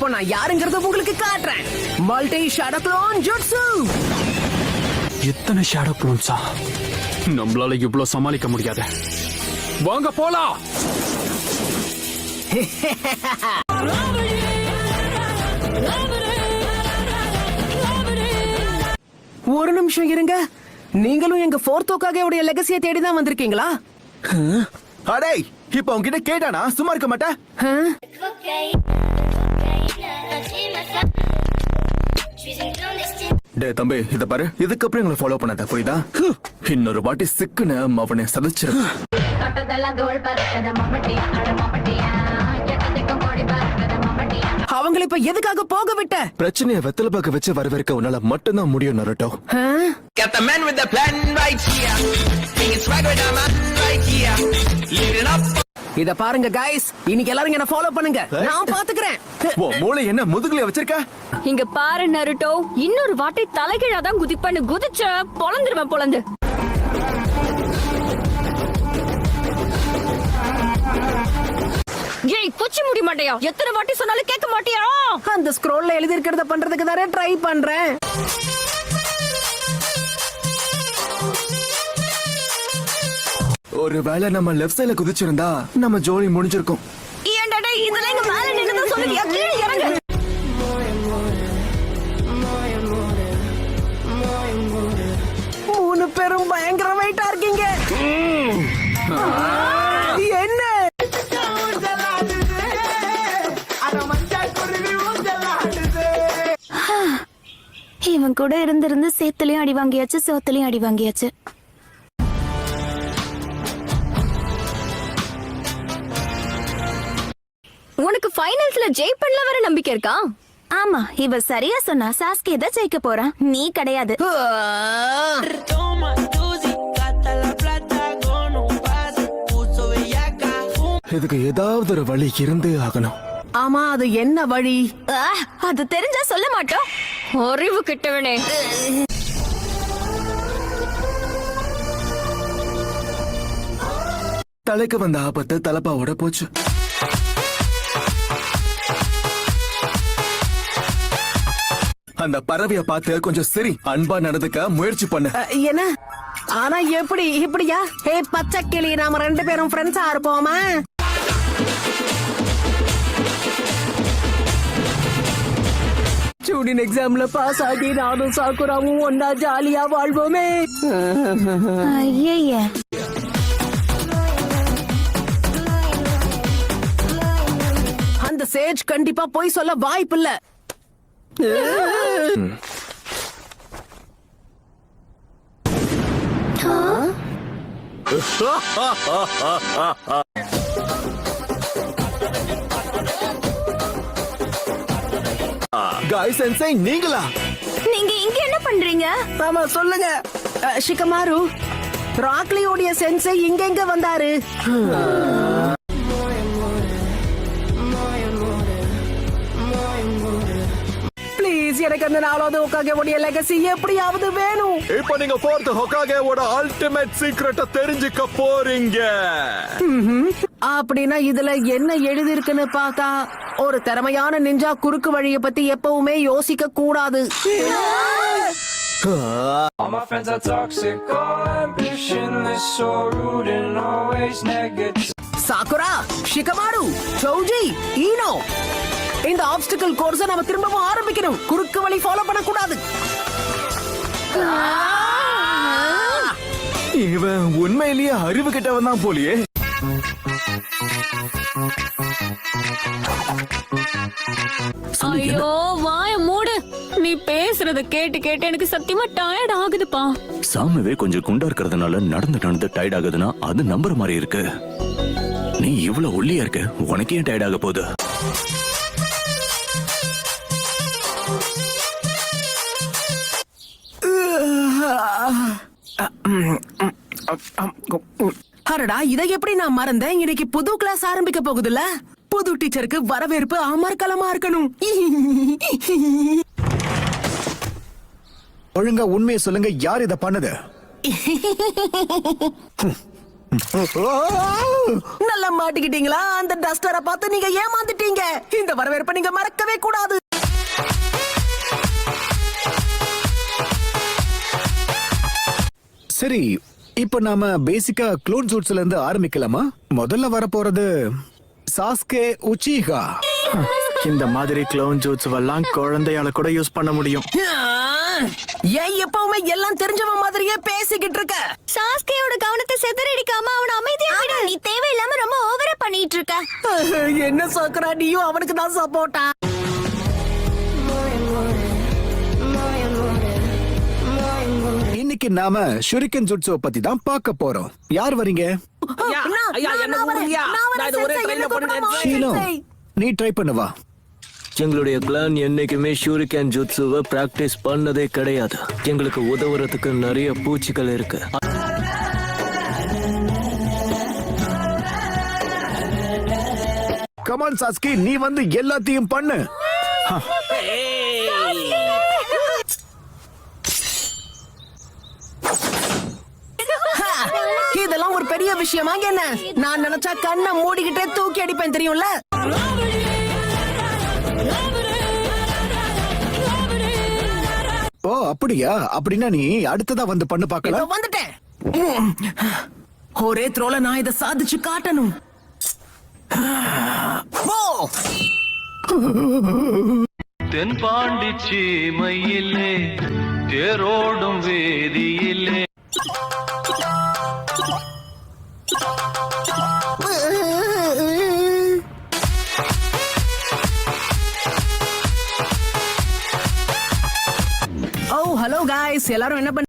இப்போ நான் யாருங்கறத உங்களுக்கு காட்டுறேன். Multi shadow clone jutsu. எத்தனை ஷேடோ க்ளோன்ஸா? நம்மளால இவ்ளோ சமாளிக்க முடியாது. வாங்க போலாம். ஒரு நிமிஷம் இருங்க. நீங்களும் எங்க ஃபோர்த்தோக்காக உடைய லெகசியை தேடி தான் வந்திருக்கீங்களா? அடே, இப்ப உன்கிட்ட கேட்டானா சும்மா இருக்க மாட்டேன். டே தம்பி, இத பாரு, இதுக்கப்புறம் எங்களை ஃபாலோ பண்ணாத, புரியுதா? இன்னொரு வாட்டி சிக்குன்னு அவனை சதைச்சிரு. அவங்களை இப்ப எதுக்காக போக விட்ட? பிரச்சனையை வெத்தலை பாக்க வச்சு வரவேற்க உன்னால மட்டும்தான் முடியும் Naruto. Got the man with the plan right here. Bringing swag with the man right here. Living up. இத பாருங்க guys, இன்னைக்கு எல்லாரும் என்ன ஃபாலோ பண்ணுங்க. நான் பாத்துக்கிறேன். ஓ மூளை என்ன முதுகுல வச்சிருக்க? இங்க பாரு நருட்டோ, இன்னொரு வாட்டி தலைகீழா தான் குதிப்பன்னு குதிச்ச பொளந்துருவேன் பொளந்து. ஏய் குச்சி முடி மாட்டியா? எத்தனை வாட்டி சொன்னாலும் கேட்க மாட்டியா? அந்த ஸ்க்ரோல்ல எழுதி இருக்கிறத பண்றதுக்கு தானே ட்ரை பண்றேன். ஒருவேளை நம்ம லெஃப்ட் சைடுல குதிச்சிருந்தா நம்ம ஜோலி முடிஞ்சிருக்கும். ஏன்டா டேய், இதெல்லாம் இங்க மேல நின்னு சொல்லுவியா? கீழ இறங்கு. மூணு பேரும் பயங்கர வெயிட்டா இருக்கீங்க. என்ன? இவன் கூட இருந்து சேத்துலயும் அடி வாங்கியாச்சு, சோத்துலயும் அடி வாங்கியாச்சு. உனக்கு ஃபைனல்ஸ்ல ஜெயிப்பன்ல வர நம்பிக்கை இருக்கா? ஆமா, இவ சரியா சொன்னா சாஸ்கே தான் ஜெயிக்க போறான், நீ கிடையாது. இதுக்கு ஏதாவது ஒரு வழி இருந்தே ஆகணும். ஆமா, அது என்ன வழி? அது தெரிஞ்சா சொல்ல மாட்டோம். அறிவு கிட்டவனே. தலைக்கு வந்த ஆபத்து தலப்பாவோட போச்சு. அந்த பறவைய பார்த்து கொஞ்சம் சரி அன்பா நடந்துக்க முயற்சி பண்ண. என்ன? ஆனா எப்படி இப்படியா? ஹே பச்சை கிளி, நாம ரெண்டு பேரும் ஃப்ரெண்ட்ஸா இருப்போமா? ஸ்டூடெண்ட் எக்ஸாம்ல பாஸ் ஆகி நானும் சாக்குராவும் ஒன்னா ஜாலியா வாழ்வோமே. ஐயே, அந்த சேஜ் கண்டிப்பா போய் சொல்ல வாய்ப்பில்ல. காய்ஸ் சென்சை, நீங்களா? நீங்க இங்க என்ன பண்றீங்க? ஆமா சொல்லுங்க. ஷிகமாரு, ராக்லியோடைய சென்சை இங்க எங்க வந்தாரு? ப்ளீஸ், எனக்கு அந்த நாலாவது ஹோகாகேவோட லெகசி எப்படியாவது வேணும். இப்போ நீங்க ஃபோர்த் ஹோகாகேவோட அல்டிமேட் சீக்ரெட்ட தெரிஞ்சுக்க போறீங்க. அப்படின்னா இதுல என்ன எழுதி இருக்குன்னு பார்த்தா, ஒரு திறமையான நிஞ்சா குறுக்கு வழியை பத்தி எப்பவுமே யோசிக்க கூடாது. All my friends are toxic, all ambitionless, so rude and always negative. Sakura, Shikamaru, Sowji, Eno, இந்த ஆப்ஸ்டிக்கல் கோர்ஸை நாம திரும்பவும் ஆரம்பிக்கணும். குறுக்கு வழி ஃபாலோ பண்ணக்கூடாது. இவன் உண்மையிலேயே அறிவு கிட்டவன் தான் போலியே. ஐயோ வாய மூடு. நீ பேசுறத கேட்டு கேட்டு எனக்கு சத்தியமா டயர்ட் ஆகுதுப்பா. சாமவே கொஞ்சம் குண்டா இருக்கிறதுனால நடந்து டயர்ட் ஆகுதுன்னா அது நம்புற மாதிரி இருக்கு. நீ இவ்வளவு ஒல்லியா இருக்க, உனக்கே டயர்ட் ஆக போகுது. அரடா, இதை எப்படி நான் மறந்தேன்? இன்னைக்கு புது கிளாஸ் ஆரம்பிக்க போகுதுல்ல. புது டீச்சருக்கு வரவேற்பு அமர்க்கலமா இருக்கணும். ஒழுங்கா உண்மையை சொல்லுங்க, யார் இத பண்ணது? நல்லா மாட்டிக்கிட்டீங்களா? அந்த டஸ்டரை பார்த்து நீங்க ஏமாந்துட்டீங்க. இந்த வரவேற்பை நீங்க மறக்கவே கூடாது. சரி, இப்ப நாம பேசிக்கா க்ளோன் சூட்ஸ்ல இருந்து ஆரம்பிக்கலாமா? முதல்ல வரப்போறது சாஸ்கே உச்சிஹா. இந்த மாதிரி க்ளோன் ஜூட்ஸ் எல்லாம் குழந்தையால கூட யூஸ் பண்ண முடியும். ஏன் எப்பவுமே எல்லாம் தெரிஞ்சவன் மாதிரியே பேசிக்கிட்டு இருக்க? சாஸ்கேயோட கவனத்தை சிதறடிக்காம அவன அமைதியா விடு. நீ தேவையில்லாம ரொம்ப ஓவரா பண்ணிட்டு இருக்க. என்ன சோக்கரா, நீயும் அவனுக்கு தான் சப்போர்ட்டா? இன்னைக்கு நாம ஷுரிகன் ஜுட்ஸுவை பத்தி தான் பார்க்க போறோம். யார் வரீங்க? ஷீனோ, நீ ட்ரை பண்ணுவா. எங்களுடைய பிளான் என்னைக்குமே ஷூரிகன் ஜுட்சுவை பிராக்டிஸ் பண்ணதே கிடையாது. எங்களுக்கு உதவுறதுக்கு நிறைய பூச்சிகள் இருக்கு. கமான் சாஸ்கி, நீ வந்து எல்லாத்தையும் பண்ணு. இதெல்லாம் ஒரு பெரிய விஷயமா என்ன? நான் நினைச்சா கண்ணை மூடிக்கிட்டே தூக்கி அடிப்பேன், தெரியும்ல? ஓ அப்படியா? அப்படின்னா நீ அடுத்ததா வந்து பண்ணு இதோ பார்க்கலாம். வந்துட்டேன். ஒரே த்ரோல நான் இதை சாதிச்சு காட்டணும். ஓ! தென்பாண்டி சீமையிலே தேரோடும் வேதியிலே ஓ ஹலோ காய்ஸ், எல்லாரும் என்ன